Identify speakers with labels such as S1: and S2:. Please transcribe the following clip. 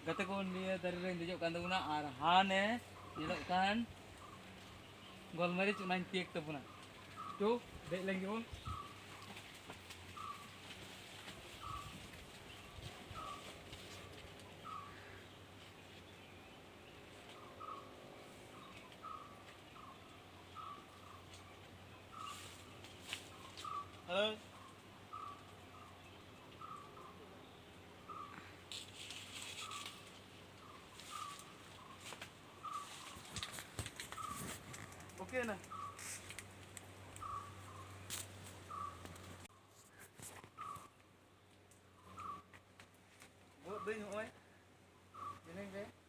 S1: Kata ko dia dari ren dijok kan tuna arhane jelok kan gol mari cuma tiek tu puna. Tu dek lagi pun. Halo. Okey nah. Buat beli oi. Ini ke?